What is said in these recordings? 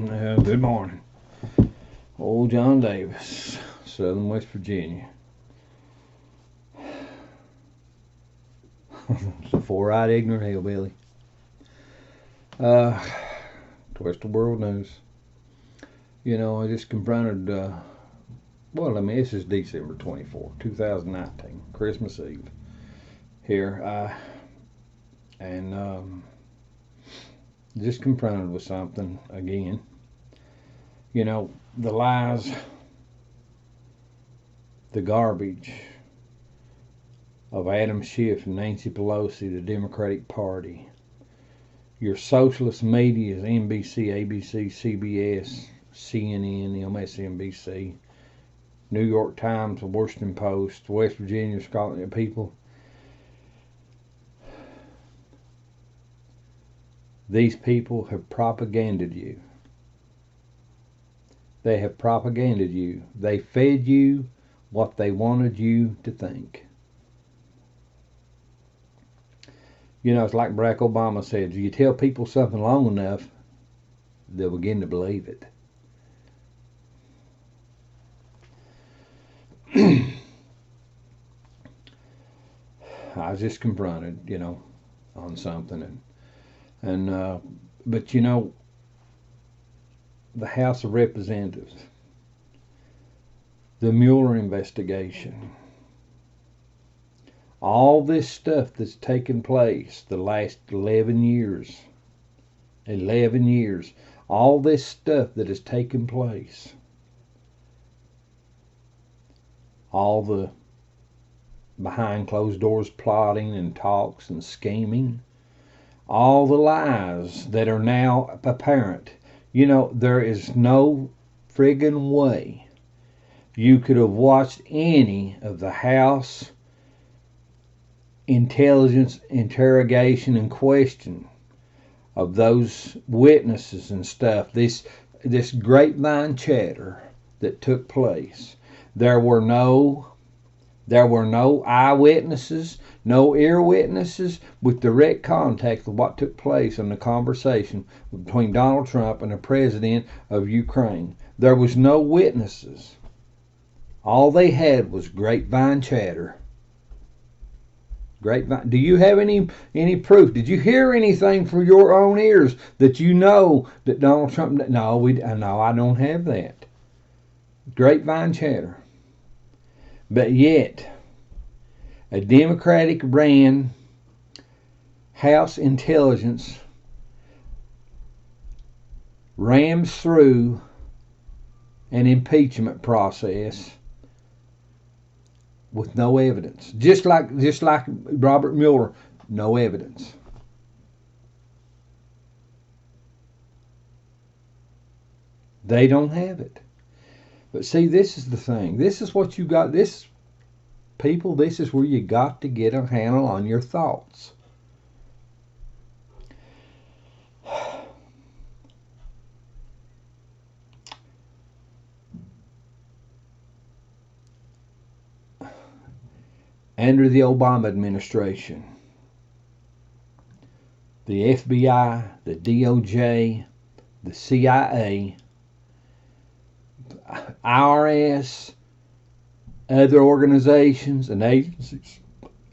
Good morning. Old John Davis, Southern West Virginia. It's a four-eyed ignorant hillbilly. Twist the world news. You know, I just confronted, this is December 24th, 2019, Christmas Eve here. And just confronted with something again. You know, the lies, the garbage of Adam Schiff and Nancy Pelosi, the Democratic Party. Your socialist media is NBC, ABC, CBS, CNN, MSNBC, New York Times, the Washington Post, West Virginia, Scotland. People, these people have propaganded you. They have propaganded you. They fed you what they wanted you to think. You know, it's like Barack Obama said, if you tell people something long enough, they'll begin to believe it. I was just confronted, you know, on something. But you know, the House of Representatives, the Mueller investigation, all this stuff that's taken place the last 11 years, all this stuff that has taken place, all the behind closed doors plotting and talks and scheming, all the lies that are now apparent. You know, there is no friggin' way you could have watched any of the House intelligence interrogation and question of those witnesses and stuff. This grapevine chatter that took place. There were no eyewitnesses, no ear witnesses with direct contact with what took place in the conversation between Donald Trump and the president of Ukraine. There was no witnesses. All they had was grapevine chatter. Grapevine. Do you have any proof? Did you hear anything from your own ears that you know that Donald Trump? No, I don't have that. Grapevine chatter. But yet, a Democratic ran House intelligence rams through an impeachment process with no evidence. Just like Robert Mueller, no evidence. They don't have it. But see, this is the thing. This is what you got. This is where you got to get a handle on your thoughts. Under the Obama administration, the FBI, the DOJ, the CIA, IRS, other organizations and agencies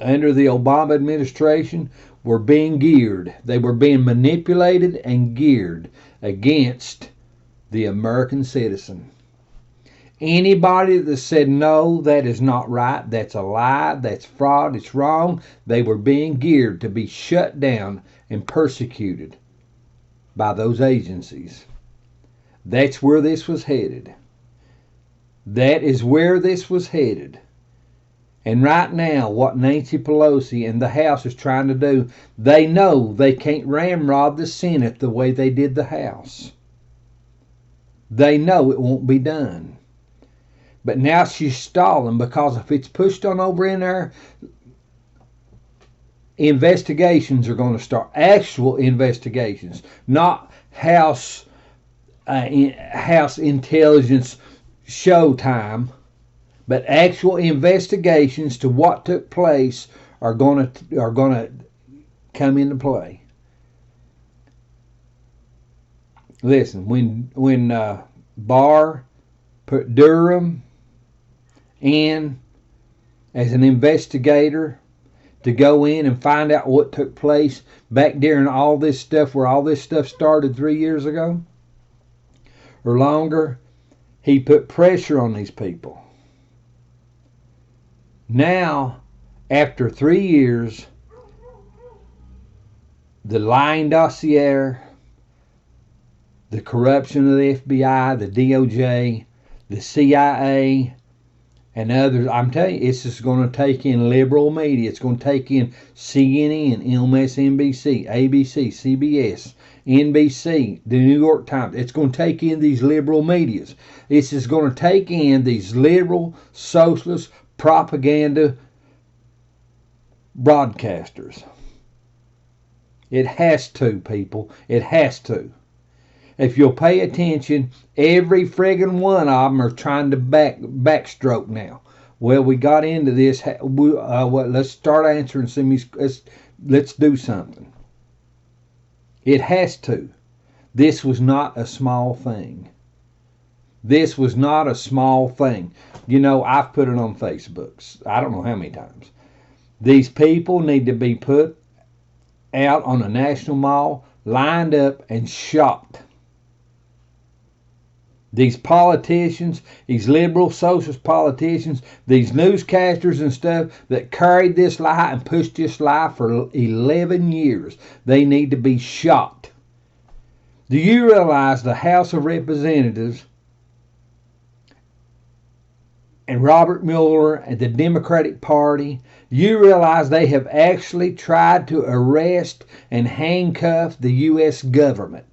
under the Obama administration were being geared. They were being manipulated and geared against the American citizen. Anybody that said, no, that is not right, that's a lie, that's fraud, it's wrong, they were being geared to be shut down and persecuted by those agencies. That's where this was headed. That is where this was headed. And right now, what Nancy Pelosi and the House is trying to do, they know they can't ramrod the Senate the way they did the House. They know it won't be done. But now she's stalling, because if it's pushed on over in there, investigations are going to start. Actual investigations, not House intelligence showtime, but actual investigations to what took place are going to come into play. Listen, when Barr put Durham in as an investigator to go in and find out what took place back during all this stuff, where all this stuff started 3 years ago or longer, he put pressure on these people. Now, after 3 years, the lying dossier, the corruption of the FBI, the DOJ, the CIA, and others, I'm telling you, it's just going to take in liberal media. It's going to take in CNN, MSNBC, ABC, CBS, NBC, the New York Times. It's going to take in these liberal medias. It's just going to take in these liberal, socialist, propaganda broadcasters. It has to, people. It has to. If you'll pay attention, every friggin' one of them are trying to backstroke now. Well, we got into this. Let's start answering some. Let's do something. It has to. This was not a small thing. This was not a small thing. You know, I've put it on Facebook. I don't know how many times. These people need to be put out on a national mall, lined up, and shot. These politicians, these liberal socialist politicians, these newscasters and stuff that carried this lie and pushed this lie for 11 years, they need to be shot. Do you realize the House of Representatives and Robert Mueller and the Democratic Party, you realize they have actually tried to arrest and handcuff the U.S. government?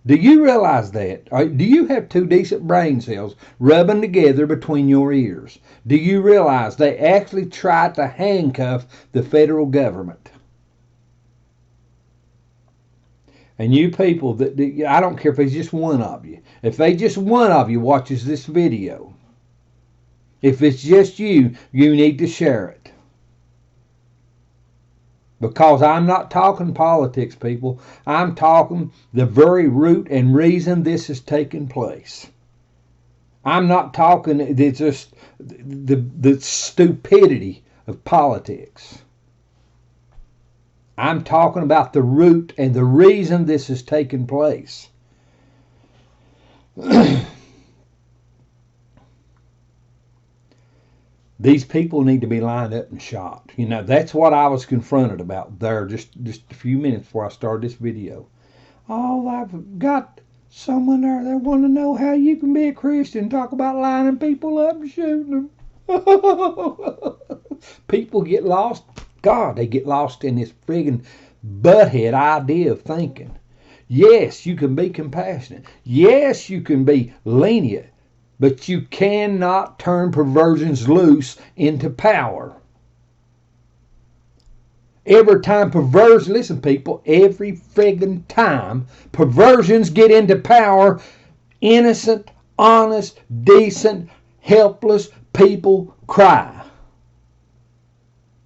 Do you realize that? Do you have two decent brain cells rubbing together between your ears? Do you realize they actually tried to handcuff the federal government? And you people, I don't care if it's just one of you. If they just one of you watches this video, if it's just you, you need to share it. Because I'm not talking politics, people. I'm talking the very root and reason this has taken place. I'm not talking just the stupidity of politics. I'm talking about the root and the reason this has taken place. These people need to be lined up and shot. You know, that's what I was confronted about there just a few minutes before I started this video. Oh, I've got someone there that want to know how you can be a Christian. Talk about lining people up and shooting them. People get lost. God, they get lost in this friggin' butthead idea of thinking. Yes, you can be compassionate. Yes, you can be lenient. But you cannot turn perversions loose into power. Every time perversions, listen people, every friggin' time perversions get into power, innocent, honest, decent, helpless people cry.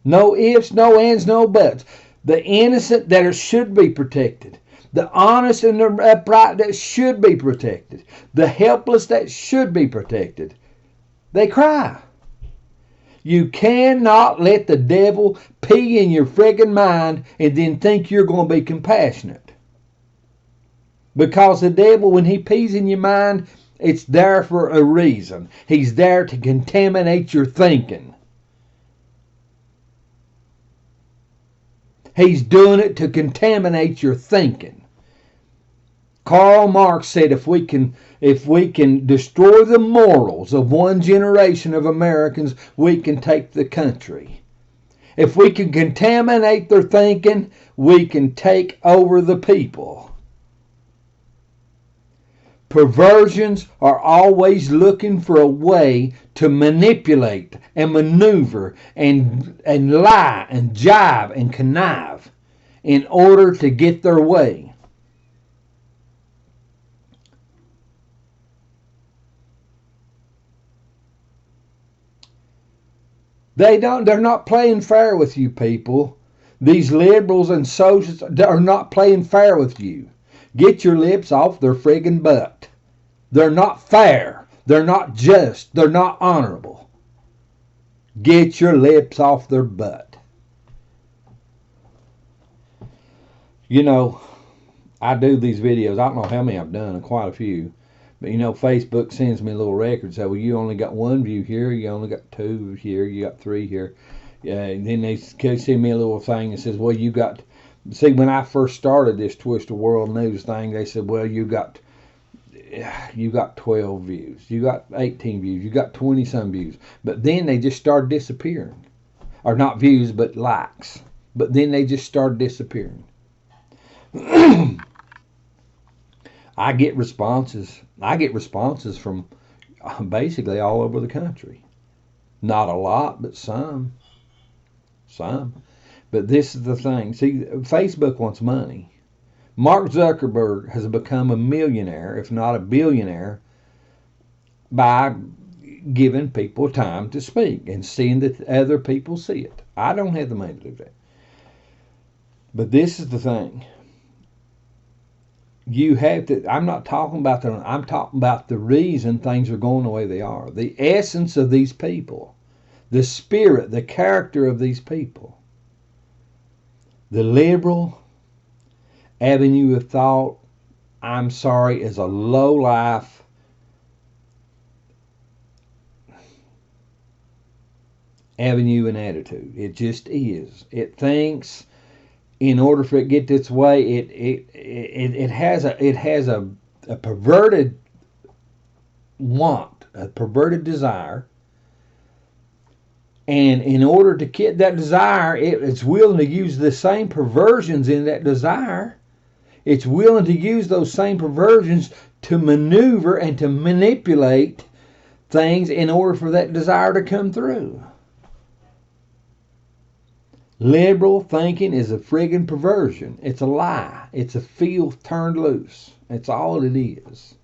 No ifs, no ands, no buts. The innocent that should be protected. The honest and the upright that should be protected. The helpless that should be protected. They cry. You cannot let the devil pee in your friggin' mind and then think you're going to be compassionate. Because the devil, when he pees in your mind, it's there for a reason. He's there to contaminate your thinking. He's doing it to contaminate your thinking. Karl Marx said if we can destroy the morals of one generation of Americans, we can take the country. If we can contaminate their thinking, we can take over the people. Perversions are always looking for a way to manipulate and maneuver and lie and jive and connive in order to get their way. They're not playing fair with you people. These liberals and socialists are not playing fair with you. Get your lips off their friggin' butt. They're not fair. They're not just. They're not honorable. Get your lips off their butt. You know, I do these videos. I don't know how many I've done, quite a few. But, you know, Facebook sends me a little record. So, well, you only got 1 view here. You only got 2 here. You got 3 here. And then they send me a little thing that says, well, you got... See, when I first started this Twist of World News thing, they said, well, you got 12 views. You got 18 views. You got 20-some views. But then they just started disappearing. Or not views, but likes. But then they just started disappearing. I get responses. I get responses from basically all over the country. Not a lot, but some. Some. But this is the thing. See, Facebook wants money. Mark Zuckerberg has become a millionaire, if not a billionaire, by giving people time to speak and seeing that other people see it. I don't have the money to do that. But this is the thing. You have to, I'm not talking about them, I'm talking about the reason things are going the way they are. The essence of these people, the spirit, the character of these people. The liberal avenue of thought, I'm sorry, is a low-life, avenue and attitude. It just is. It thinks in order for it to get its way, it has a perverted want, a perverted desire. And in order to get that desire, it's willing to use the same perversions in that desire. It's willing to use those same perversions to maneuver and to manipulate things in order for that desire to come through. Liberal thinking is a friggin' perversion. It's a lie. It's a field turned loose. That's all it is.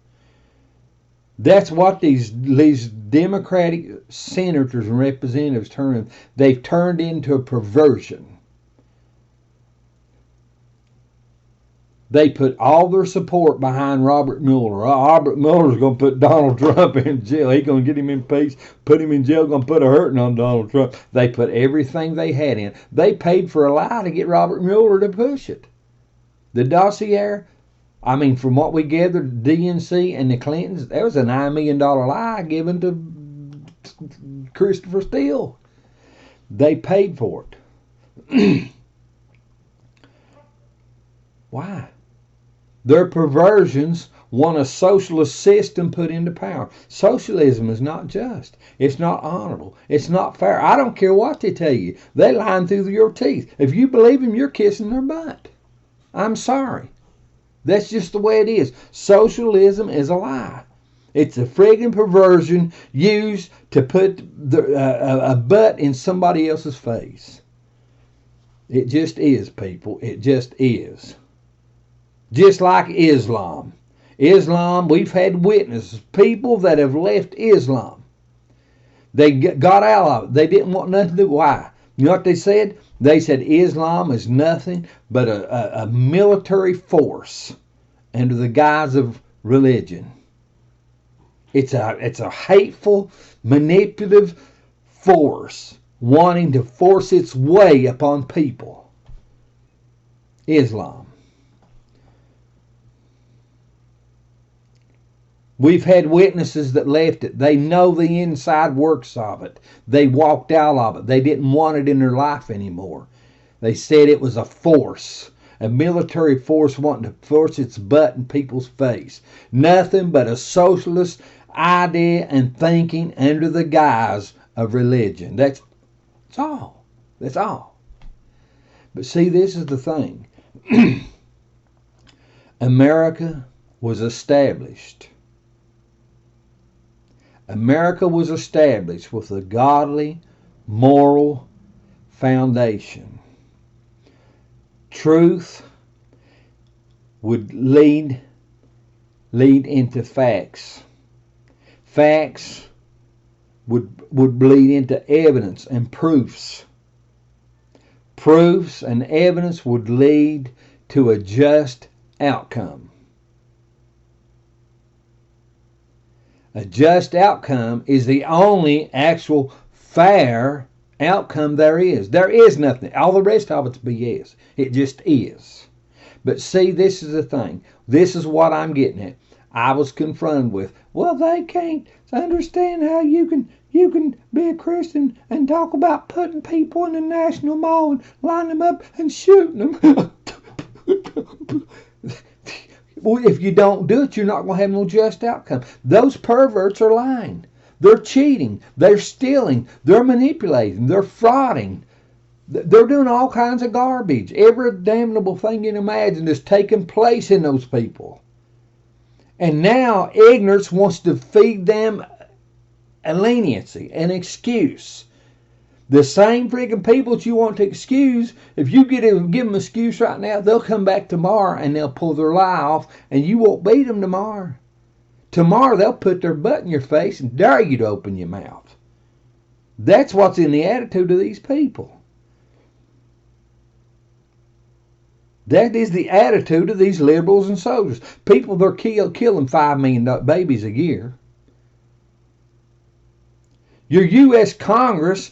That's what these Democratic senators and representatives they've turned into a perversion. They put all their support behind Robert Mueller. Robert Mueller's going to put Donald Trump in jail. He's going to get him impeached, put him in jail, going to put a hurting on Donald Trump. They put everything they had in. They paid for a lie to get Robert Mueller to push it. The dossier, I mean, from what we gathered, DNC and the Clintons, there was a $9 million lie given to Christopher Steele. They paid for it. Why? Their perversions want a socialist system put into power. Socialism is not just. It's not honorable. It's not fair. I don't care what they tell you. They lying through your teeth. If you believe them, you're kissing their butt. I'm sorry. That's just the way it is. Socialism is a lie. It's a friggin' perversion used to put a butt in somebody else's face. It just is, people. It just is. Just like Islam. Islam, we've had witnesses, people that have left Islam. They got out of it. They didn't want nothing to do. Why? You know what they said? They said Islam is nothing but a military force under the guise of religion. It's a hateful, manipulative force wanting to force its way upon people. Islam. We've had witnesses that left it. They know the inside works of it. They walked out of it. They didn't want it in their life anymore. They said it was a force, a military force wanting to force its butt in people's face. Nothing but a socialist idea and thinking under the guise of religion. That's all. That's all. But see, this is the thing. America was established. America was established with a godly, moral foundation. Truth would lead into facts. Facts would lead into evidence and proofs. Proofs and evidence would lead to a just outcome. A just outcome is the only actual fair outcome there is. There is nothing. All the rest of it's BS. It just is. But see, this is the thing. This is what I'm getting at. I was confronted with, well, they can't understand how you can be a Christian and talk about putting people in the National Mall and lining them up and shooting them. Well, if you don't do it, you're not going to have no just outcome. Those perverts are lying. They're cheating. They're stealing. They're manipulating. They're frauding. They're doing all kinds of garbage. Every damnable thing you can imagine is taking place in those people. And now ignorance wants to feed them a leniency, an excuse. The same freaking people that you want to excuse, if you give them an excuse right now, they'll come back tomorrow and they'll pull their lie off, and you won't beat them tomorrow. Tomorrow they'll put their butt in your face and dare you to open your mouth. That's what's in the attitude of these people. That is the attitude of these liberals and soldiers. People, they're killing 5 million babies a year. Your U.S. Congress,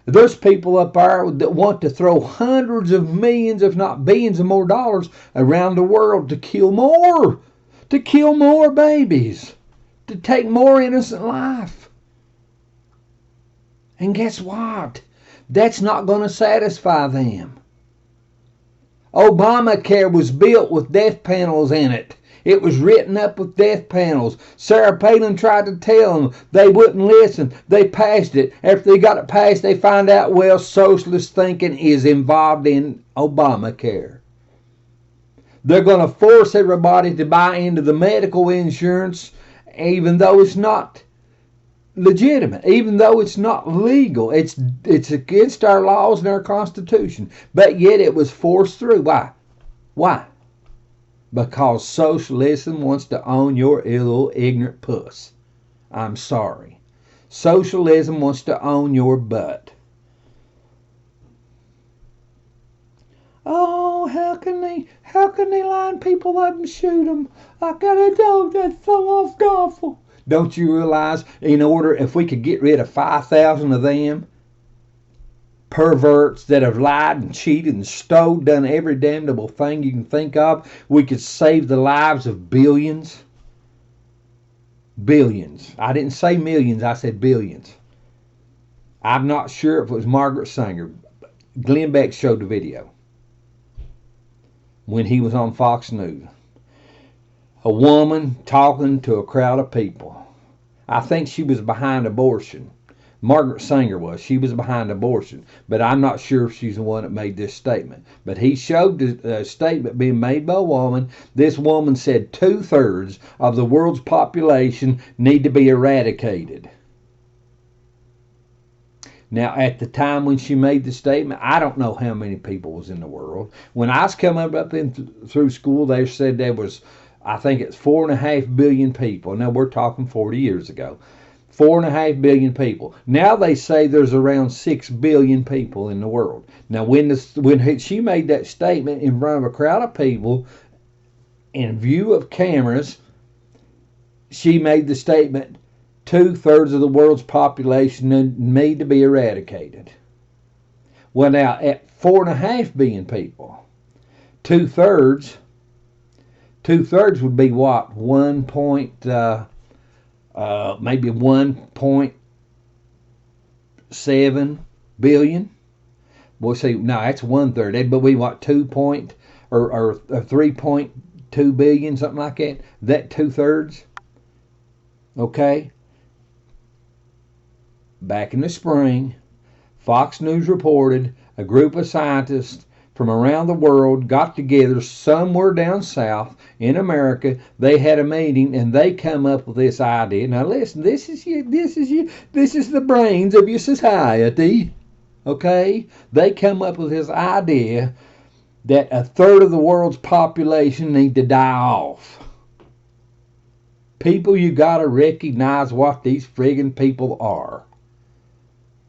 there's people up there that want to throw hundreds of millions, if not billions of more dollars around the world to kill more babies, to take more innocent life. And guess what? That's not going to satisfy them. Obamacare was built with death panels in it. It was written up with death panels. Sarah Palin tried to tell them. They wouldn't listen. They passed it. After they got it passed, they find out, well, socialist thinking is involved in Obamacare. They're going to force everybody to buy into the medical insurance, even though it's not legitimate, even though it's not legal. It's against our laws and our Constitution. But yet it was forced through. Why? Why? Because socialism wants to own your little ignorant puss. I'm sorry. Socialism wants to own your butt. Oh, how can they line people up and shoot them? I gotta know, that's so awful. Don't you realize, if we could get rid of 5,000 of them perverts that have lied and cheated and stole, done every damnable thing you can think of, we could save the lives of billions. Billions. I didn't say millions, I said billions. I'm not sure if it was Margaret Sanger. Glenn Beck showed the video when he was on Fox News. A woman talking to a crowd of people. I think she was behind abortion. Margaret Sanger was. She was behind abortion. But I'm not sure if she's the one that made this statement. But he showed the statement being made by a woman. This woman said 2/3 of the world's population need to be eradicated. Now, at the time when she made the statement, I don't know how many people was in the world. When I was coming up through school, they said there was, I think it's 4.5 billion people. Now, we're talking 40 years ago. 4.5 billion people. Now they say there's around 6 billion people in the world. Now, when she made that statement in front of a crowd of people, in view of cameras, she made the statement, 2/3 of the world's population need to be eradicated. Well, now, at 4.5 billion people, 2/3 would be what? Maybe 1.7 billion. We'll see. No, that's 1/3. That'd be what, 3.2 billion, something like that. That 2/3. Okay. Back in the spring, Fox News reported a group of scientists from around the world got together somewhere down south in America. They had a meeting and they come up with this idea. Now listen, this is the brains of your society. Okay? They come up with this idea that 1/3 of the world's population need to die off. People, you gotta recognize what these friggin' people are.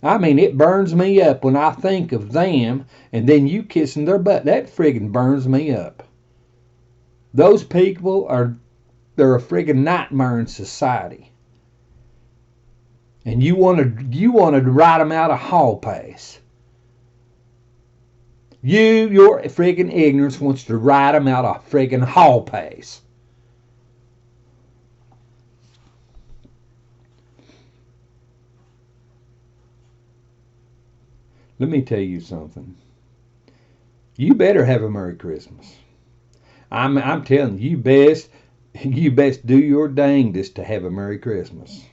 I mean, it burns me up when I think of them and then you kissing their butt. That friggin' burns me up. Those people they're a friggin' nightmare in society. And you wanted to write them out a hall pass. Your friggin' ignorance wants to write them out a friggin' hall pass. Let me tell you something. You better have a Merry Christmas. I'm telling you, you best do your dangdest to have a Merry Christmas.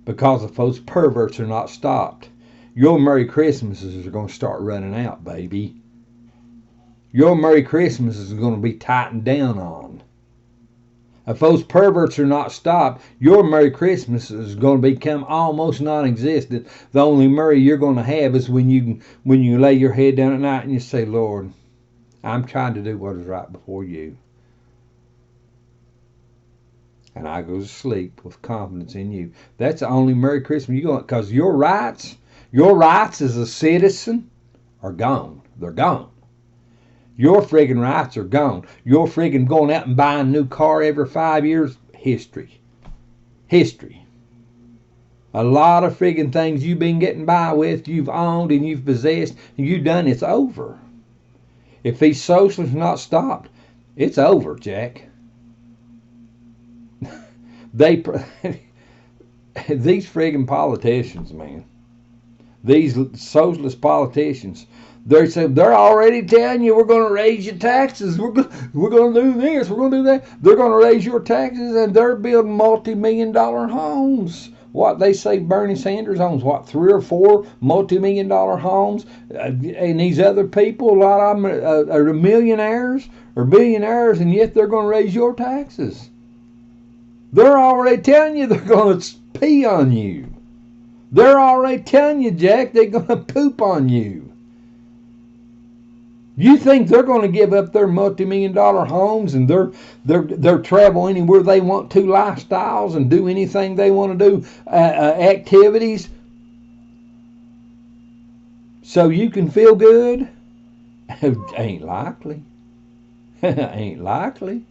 Because if those perverts are not stopped, your Merry Christmases are going to start running out, baby. Your Merry Christmas is going to be tightened down on. If those perverts are not stopped, your Merry Christmas is going to become almost non-existent. The only Merry you're going to have is when you lay your head down at night and you say, Lord, I'm trying to do what is right before you. And I go to sleep with confidence in you. That's the only Merry Christmas you're going to, because your rights as a citizen are gone. They're gone. Your friggin' rights are gone. Your friggin' going out and buying a new car every 5 years, history. History. A lot of friggin' things you've been getting by with, you've owned and you've possessed, and you've done, it's over. If these socialists not stopped, it's over, Jack. These friggin' politicians, man. These socialist politicians, they're already telling you we're going to raise your taxes. We're going to do this. We're going to do that. They're going to raise your taxes, and they're building multi-million-dollar homes. What they say Bernie Sanders owns, what, 3 or 4 multi-million-dollar homes, and these other people, a lot of them are millionaires or billionaires, and yet they're going to raise your taxes. They're already telling you they're going to pee on you. They're already telling you, Jack, they're going to poop on you. You think they're going to give up their multi-million-dollar homes and their travel anywhere they want to, lifestyles, and do anything they want to do, activities, so you can feel good? Ain't likely. Ain't likely.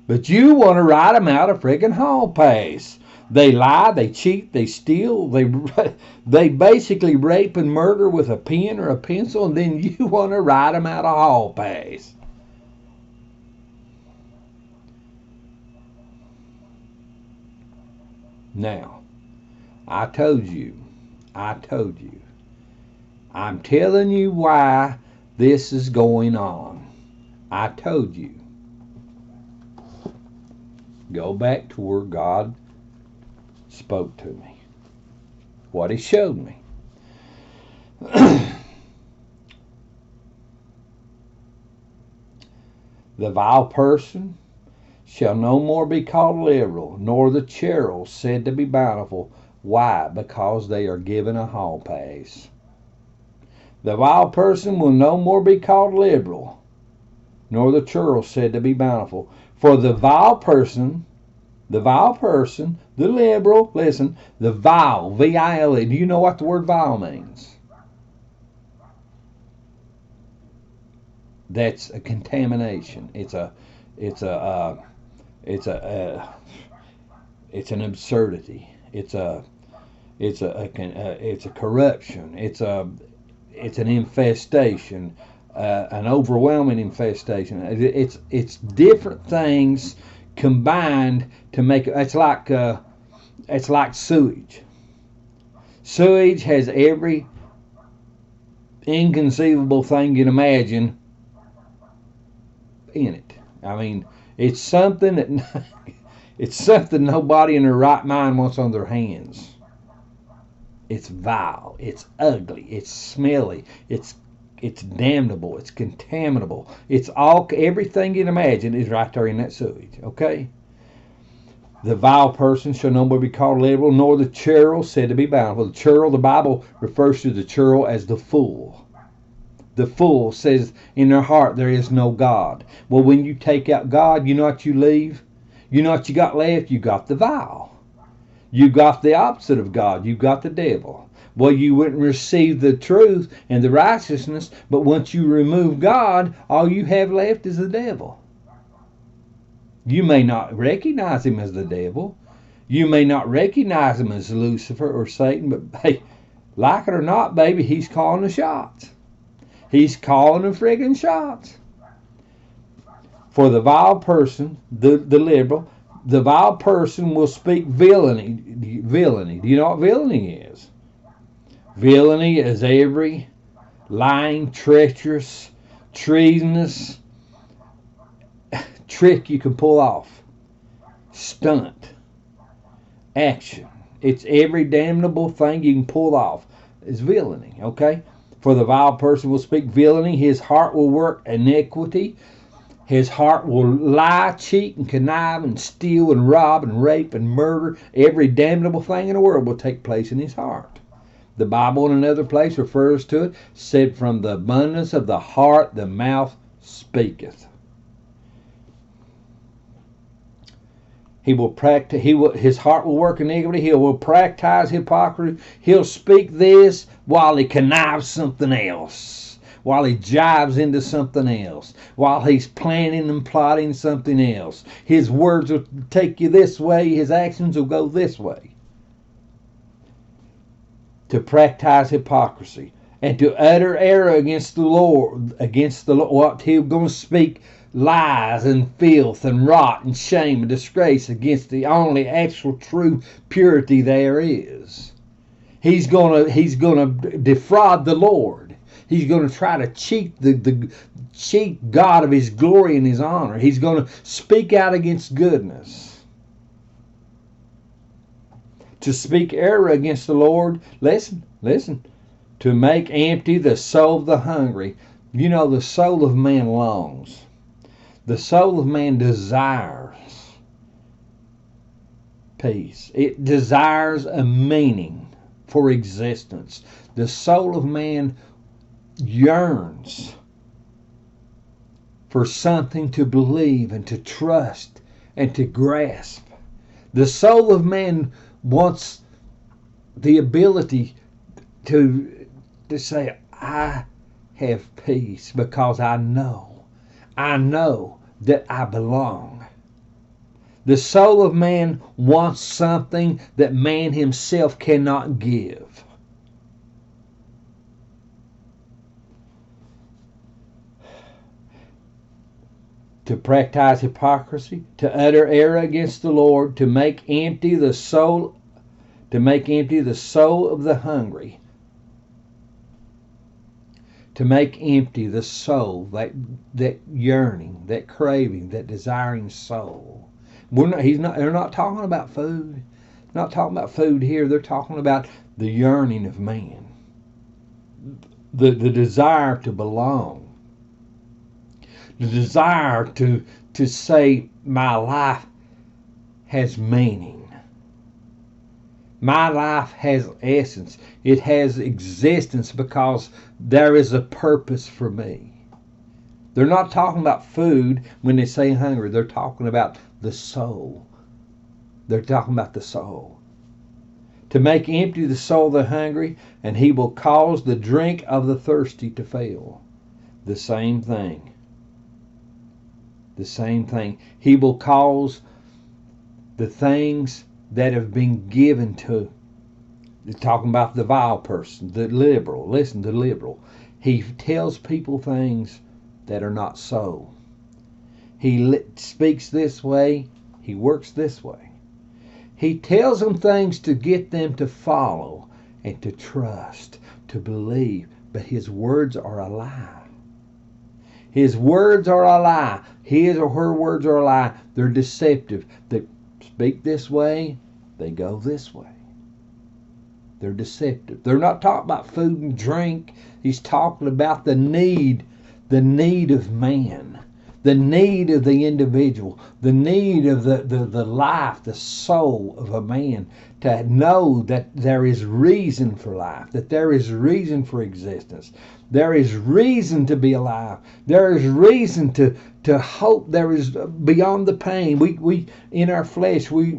But you want to write them out a friggin' hall pass. They lie, they cheat, they steal, they basically rape and murder with a pen or a pencil, and then you want to write them out a hall pass. Now, I told you, I'm telling you why this is going on. I told you. Go back to where God spoke to me, what he showed me. The vile person shall no more be called liberal, nor the churl said to be bountiful. Why? Because they are given a hall pass. The vile person will no more be called liberal, nor the churl said to be bountiful. For the vile person, the liberal, listen, the vile, V-I-L-E. Do you know what the word vile means? That's a contamination. It's an absurdity. It's a corruption. It's an infestation, an overwhelming infestation. It's different things combined to make it. It's like sewage. Sewage has every inconceivable thing you can imagine in it. I mean, it's something that it's something nobody in their right mind wants on their hands. It's vile. It's ugly. It's smelly. It's damnable. It's contaminable. It's all, everything you can imagine is right there in that sewage. Okay. The vile person shall no more be called liberal, nor the churl said to be bountiful. The churl, the Bible refers to the churl as the fool. The fool says in their heart there is no God. Well, when you take out God, you know what you leave? You know what you got left? You got the vile. You got the opposite of God. You got the devil. Well, you wouldn't receive the truth and the righteousness, but once you remove God, all you have left is the devil. You may not recognize him as the devil. You may not recognize him as Lucifer or Satan, but hey, like it or not, baby, he's calling the shots. He's calling the friggin' shots. For the vile person, the liberal, the vile person will speak villainy. Villainy. Do you know what villainy is? Villainy is every lying, treacherous, treasonous trick you can pull off. Stunt. Action. It's every damnable thing you can pull off. Is villainy, okay? For the vile person will speak villainy. His heart will work iniquity. His heart will lie, cheat, and connive, and steal, and rob, and rape, and murder. Every damnable thing in the world will take place in his heart. The Bible in another place refers to it, said, from the abundance of the heart the mouth speaketh. His heart will work iniquity. He will practice hypocrisy. He'll speak this while he connives something else, while he jives into something else, while he's planning and plotting something else. His words will take you this way. His actions will go this way. To practice hypocrisy and to utter error against the Lord, what he's going to speak lies and filth and rot and shame and disgrace against the only actual true purity there is. He's gonna defraud the Lord. He's gonna try to cheat cheat God of his glory and his honor. He's gonna speak out against goodness. To speak error against the Lord, listen, to make empty the soul of the hungry. You know, the soul of man longs. The soul of man desires peace. It desires a meaning for existence. The soul of man yearns for something to believe and to trust and to grasp. The soul of man wants the ability to say, I have peace because I know that I belong. The soul of man wants something that man himself cannot give. To practice hypocrisy, to utter error against the Lord, to make empty the soul of the hungry. To make empty the soul, that yearning, that craving, that desiring soul. They're not talking about food. Not talking about food here. They're talking about the yearning of man. The desire to belong. The desire to say, my life has meaning. My life has essence. It has existence because there is a purpose for me. They're not talking about food when they say hungry. They're talking about the soul. They're talking about the soul. To make empty the soul of the hungry, and he will cause the drink of the thirsty to fail. The same thing. The same thing. He will cause the things that have been given to. They're talking about the vile person, the liberal. Listen, the liberal. He tells people things that are not so. He speaks this way. He works this way. He tells them things to get them to follow and to trust, to believe. But his words are a lie. His words are a lie. His or her words are a lie. They're deceptive. They speak this way, they go this way. They're deceptive. They're not talking about food and drink. He's talking about the need of man, the need of the individual, the need of the life, the soul of a man, to know that there is reason for life, that there is reason for existence. There is reason to be alive. There is reason to hope. There is beyond the pain. We in our flesh, we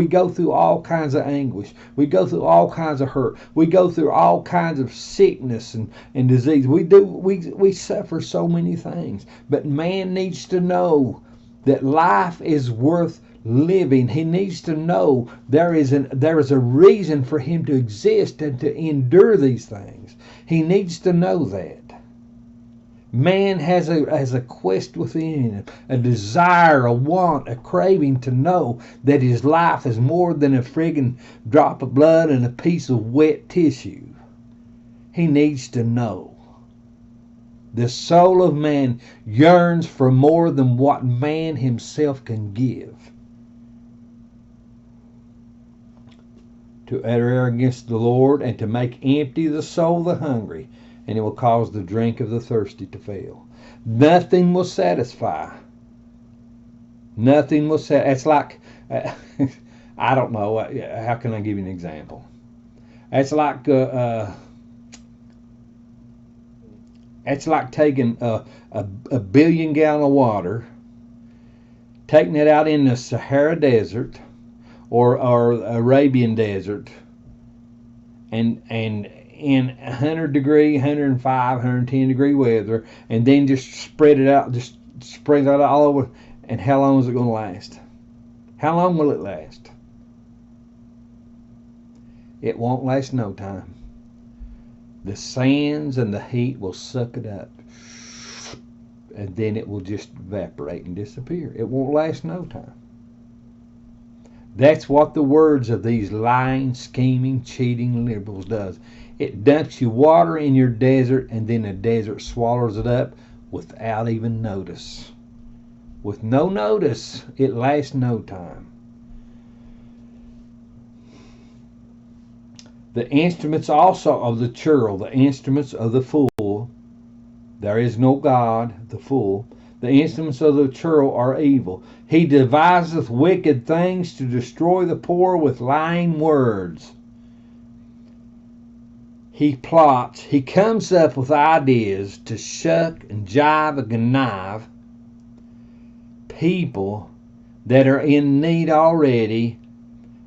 go through all kinds of anguish. We go through all kinds of hurt. We go through all kinds of sickness and disease. We suffer so many things. But man needs to know that life is worth living. He needs to know there is a reason for him to exist and to endure these things. He needs to know that. Man has a quest within him, a desire, a want, a craving to know that his life is more than a friggin' drop of blood and a piece of wet tissue. He needs to know. The soul of man yearns for more than what man himself can give. To utter against the Lord and to make empty the soul of the hungry, and it will cause the drink of the thirsty to fail. Nothing will satisfy. Nothing will satisfy. It's like, I don't know, how can I give you an example? It's like taking a billion gallon of water, taking it out in the Sahara Desert or Arabian Desert, and in 100 degree, 105, 110 degree weather, and then just spread it out all over. And how long is it going to last? How long will it last? It won't last no time. The sands and the heat will suck it up, and then it will just evaporate and disappear. It won't last no time. That's what the words of these lying, scheming, cheating liberals does. It dumps you water in your desert, and then the desert swallows it up without even notice. With no notice, it lasts no time. The instruments also of the churl, the instruments of the fool, there is no God, the fool. The instruments of the churl are evil. He deviseth wicked things to destroy the poor with lying words. He plots, he comes up with ideas to shuck and jive and connive people that are in need already,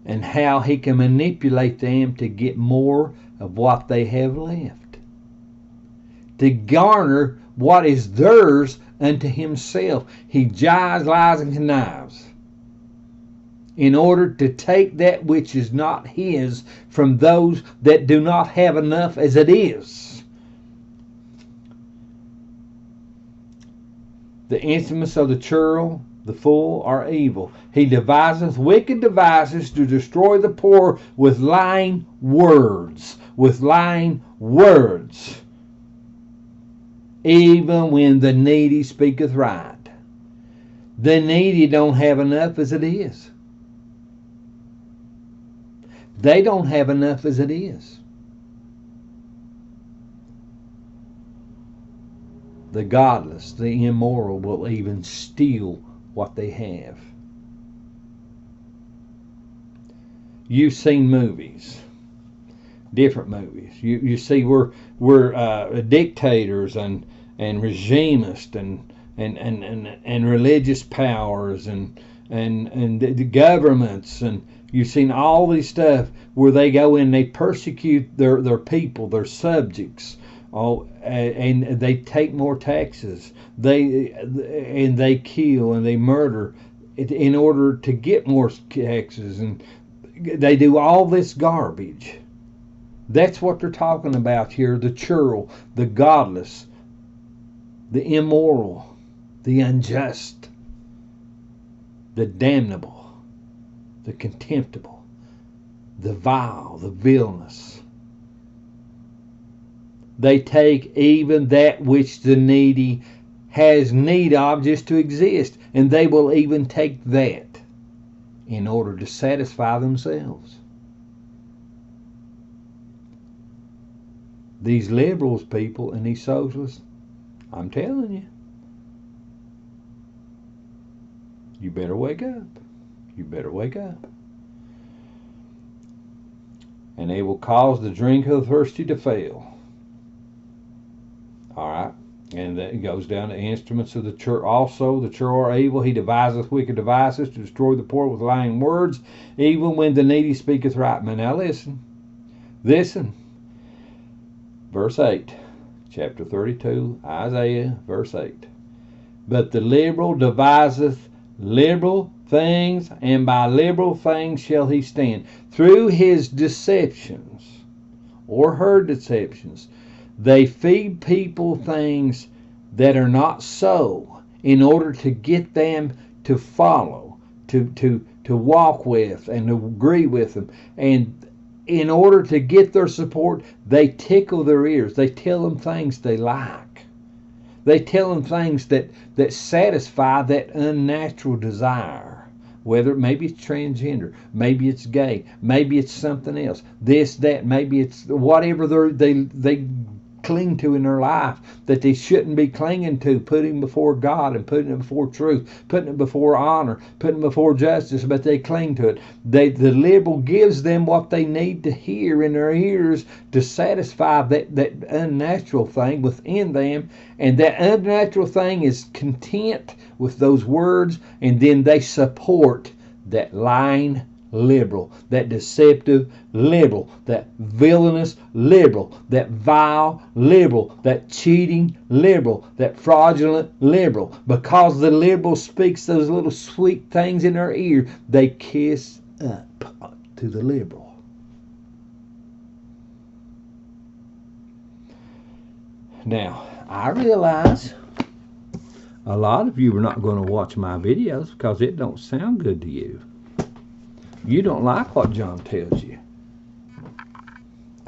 and how he can manipulate them to get more of what they have left, to garner what is theirs unto himself. He jives, lies, and connives in order to take that which is not his from those that do not have enough as it is. The instruments of the churl, the fool, are evil. He deviseth wicked devices to destroy the poor with lying words. With lying words. Even when the needy speaketh right. The needy don't have enough as it is. They don't have enough as it is. The godless, the immoral will even steal what they have. You've seen movies, different movies. You see we're dictators and regimists and religious powers and the governments, and you've seen all these stuff where they go in and they persecute their people, their subjects. Oh, and they take more taxes. They kill and they murder in order to get more taxes, and they do all this garbage. That's what they're talking about here. The churl, the godless, the immoral, the unjust, the damnable, the contemptible, the vile, the villainous. They take even that which the needy has need of just to exist, and they will even take that in order to satisfy themselves. These liberals people and these socialists, I'm telling you, you better wake up. You better wake up. And they will cause the drink of the thirsty to fail. All right, and it goes down to instruments of the church. Also, the church are evil. He deviseth wicked devices to destroy the poor with lying words, even when the needy speaketh right. Now listen. Verse 8, chapter 32, Isaiah, verse 8. But the liberal deviseth liberal things, and by liberal things shall he stand. Through his deceptions, or her deceptions, they feed people things that are not so, in order to get them to follow, to walk with, and to agree with them. And in order to get their support, they tickle their ears. They tell them things they like. They tell them things that satisfy that unnatural desire. Whether maybe it's transgender, maybe it's gay, maybe it's something else. This, that, maybe it's whatever they cling to in their life that they shouldn't be clinging to, putting before God and putting it before truth, putting it before honor, putting it before justice, but they cling to it. The liberal gives them what they need to hear in their ears to satisfy that unnatural thing within them, and that unnatural thing is content with those words, and then they support that lying liberal, that deceptive liberal, that villainous liberal, that vile liberal, that cheating liberal, that fraudulent liberal. Because the liberal speaks those little sweet things in their ear, they kiss up to the liberal. Now, I realize a lot of you are not going to watch my videos because it don't sound good to you. You don't like what John tells you.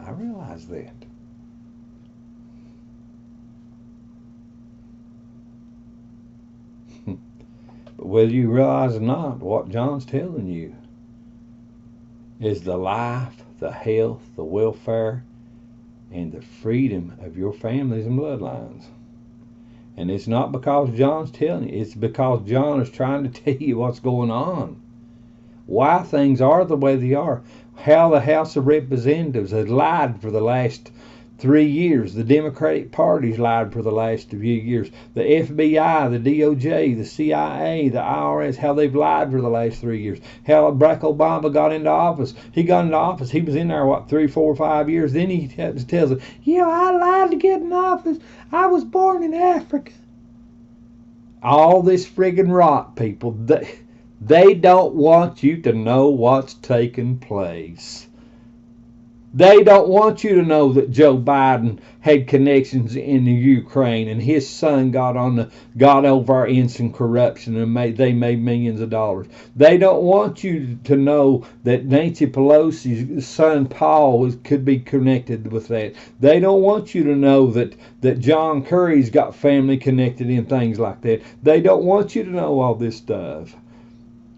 I realize that. But whether you realize or not, what John's telling you is the life, the health, the welfare, and the freedom of your families and bloodlines. And it's not because John's telling you. It's because John is trying to tell you what's going on. Why things are the way they are. How the House of Representatives has lied for the last 3 years. The Democratic Party's lied for the last few years. The FBI, the DOJ, the CIA, the IRS, how they've lied for the last 3 years. How Barack Obama got into office. He got into office. He was in there, 3, 4, 5 years. Then he tells us, I lied to get in office. I was born in Africa. All this friggin' rot, people. They don't want you to know what's taking place. They don't want you to know that Joe Biden had connections in the Ukraine and his son got over in some corruption and they made millions of dollars. They don't want you to know that Nancy Pelosi's son Paul could be connected with that. They don't want you to know that John Kerry's got family connected in things like that. They don't want you to know all this stuff.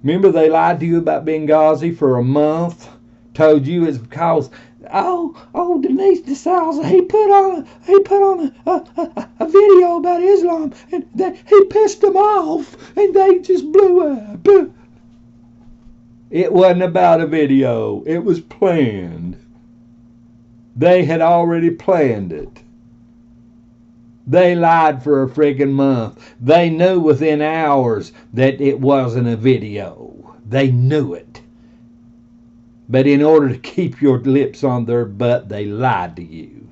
Remember, they lied to you about Benghazi for a month, told you it's because, Denise DeSalza, he put on a video about Islam, and that he pissed them off, and they just blew up. It wasn't about a video. It was planned. They had already planned it. They lied for a friggin' month. They knew within hours that it wasn't a video. They knew it. But in order to keep your lips on their butt, they lied to you.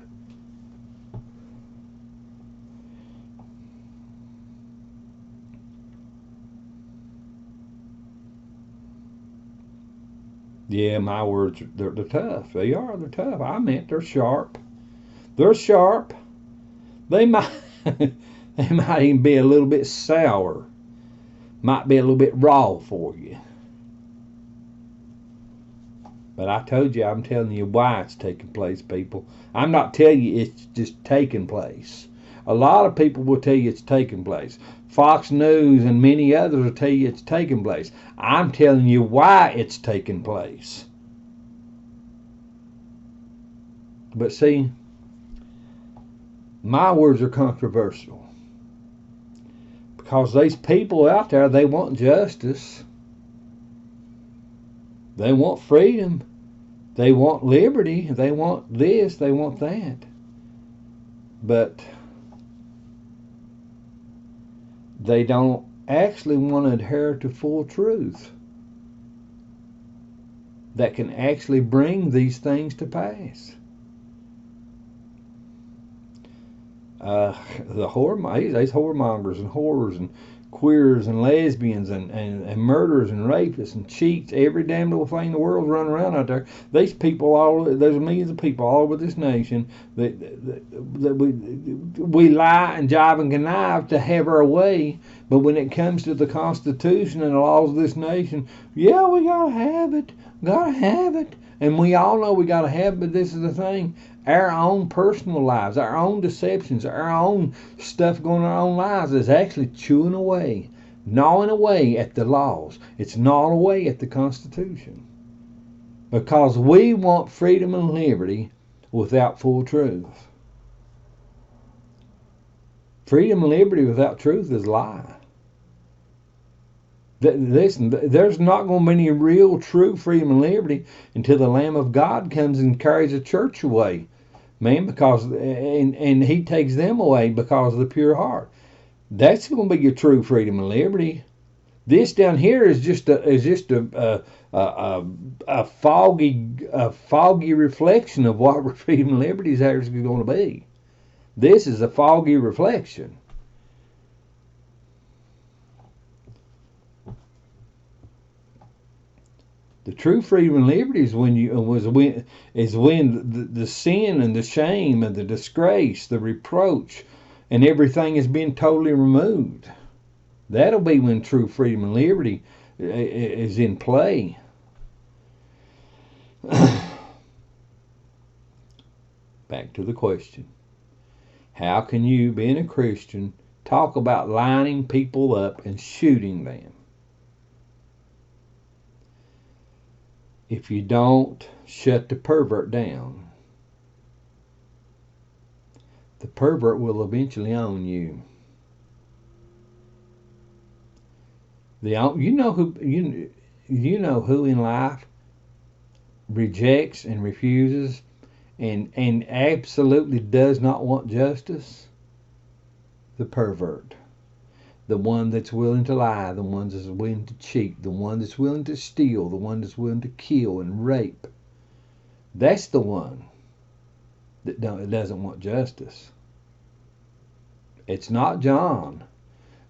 Yeah, my words, they're tough. They're tough. I meant they're sharp. They're sharp. They might even be a little bit sour. Might be a little bit raw for you. But I told you, I'm telling you why it's taking place, people. I'm not telling you it's just taking place. A lot of people will tell you it's taking place. Fox News and many others will tell you it's taking place. I'm telling you why it's taking place. But see, my words are controversial. Because these people out there, they want justice. They want freedom. They want liberty. They want this. They want that. But they don't actually want to adhere to full truth that can actually bring these things to pass. The these whoremongers and whores and queers and lesbians and murderers and rapists and cheats, every damn little thing in the world's running around out there. There's millions of people all over this nation that we lie and jive and connive to have our way. But when it comes to the Constitution and the laws of this nation, yeah, we gotta have it. Gotta have it. And we all know we gotta have it, but this is the thing. Our own personal lives, our own deceptions, our own stuff going on in our own lives is actually chewing away, gnawing away at the laws. It's gnawing away at the Constitution. Because we want freedom and liberty without full truth. Freedom and liberty without truth is a lie. Listen, there's not going to be any real true freedom and liberty until the Lamb of God comes and carries the church away. Man, because and he takes them away because of the pure heart. That's going to be your true freedom and liberty. This down here is just a foggy reflection of what freedom and liberty is actually going to be. This is a foggy reflection. The true freedom and liberty is when the sin and the shame and the disgrace, the reproach, and everything is being totally removed. That'll be when true freedom and liberty is in play. Back to the question. How can you, being a Christian, talk about lining people up and shooting them if you don't shut the pervert down? The pervert will eventually own you. You know who in life rejects and refuses and absolutely does not want justice? The pervert. The one that's willing to lie, the one that's willing to cheat, the one that's willing to steal, the one that's willing to kill and rape. That's the one that doesn't want justice. It's not John.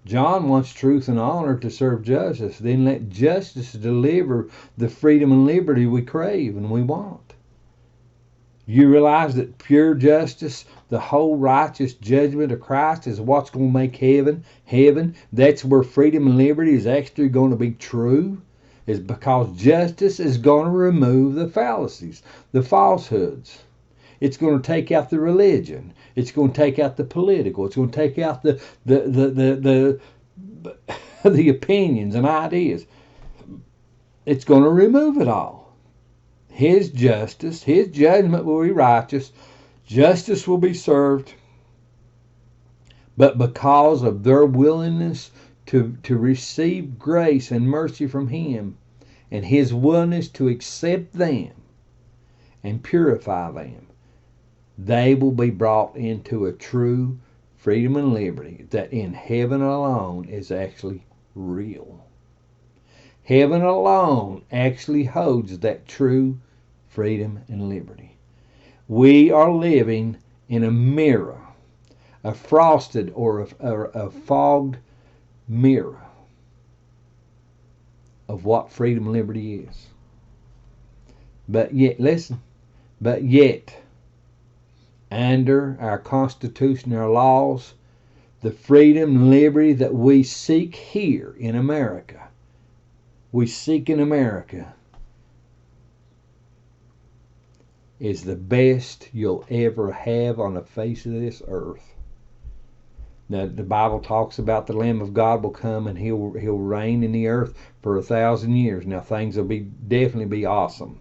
John wants truth and honor to serve justice. Then let justice deliver the freedom and liberty we crave and we want. You realize that pure justice, the whole righteous judgment of Christ, is what's going to make heaven. That's where freedom and liberty is actually going to be true. Is because justice is going to remove the fallacies, the falsehoods. It's going to take out the religion. It's going to take out the political. It's going to take out the opinions and ideas. It's going to remove it all. His justice, his judgment will be righteous. Justice will be served. But because of their willingness to receive grace and mercy from him, and his willingness to accept them and purify them, they will be brought into a true freedom and liberty that in heaven alone is actually real. Heaven alone actually holds that true freedom and liberty. We are living in a mirror, a frosted or a fogged mirror of what freedom and liberty is. But yet, listen, under our Constitution, our laws, the freedom and liberty that we seek here in America, is the best you'll ever have on the face of this earth. Now, the Bible talks about the Lamb of God will come and he'll reign in the earth for 1,000 years. Now, things will definitely be awesome.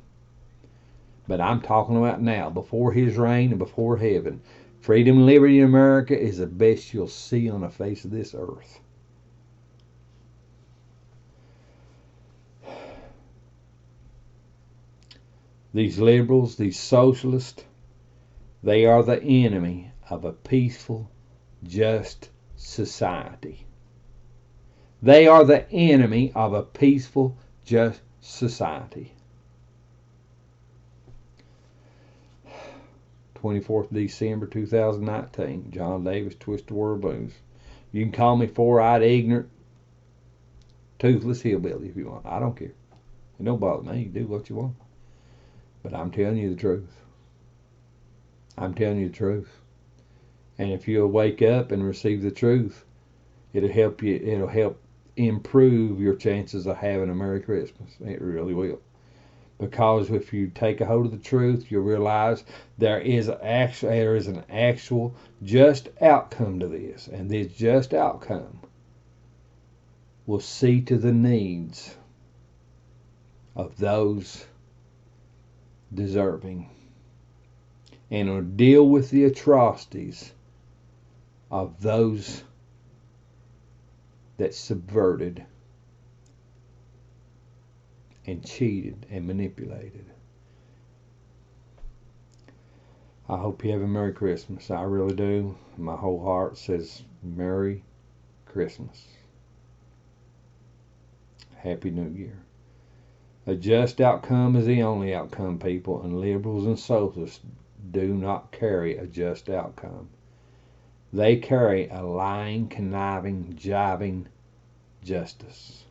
But I'm talking about now, before his reign and before heaven. Freedom and liberty in America is the best you'll see on the face of this earth. These liberals, these socialists, they are the enemy of a peaceful, just society. They are the enemy of a peaceful, just society. 24th December 2019, John Davis, Twisted Word Blues. You can call me four-eyed ignorant, toothless hillbilly if you want. I don't care. It don't bother me. You do what you want. But I'm telling you the truth. I'm telling you the truth. And if you'll wake up and receive the truth, it'll help you. It'll help improve your chances of having a Merry Christmas. It really will. Because if you take a hold of the truth, you'll realize there is an actual just outcome to this, and this just outcome will see to the needs of those deserving, and will deal with the atrocities of those that subverted and cheated and manipulated. I hope you have a Merry Christmas. I really do. My whole heart says Merry Christmas. Happy New Year. A just outcome is the only outcome, people, and liberals and socialists do not carry a just outcome. They carry a lying, conniving, jiving justice.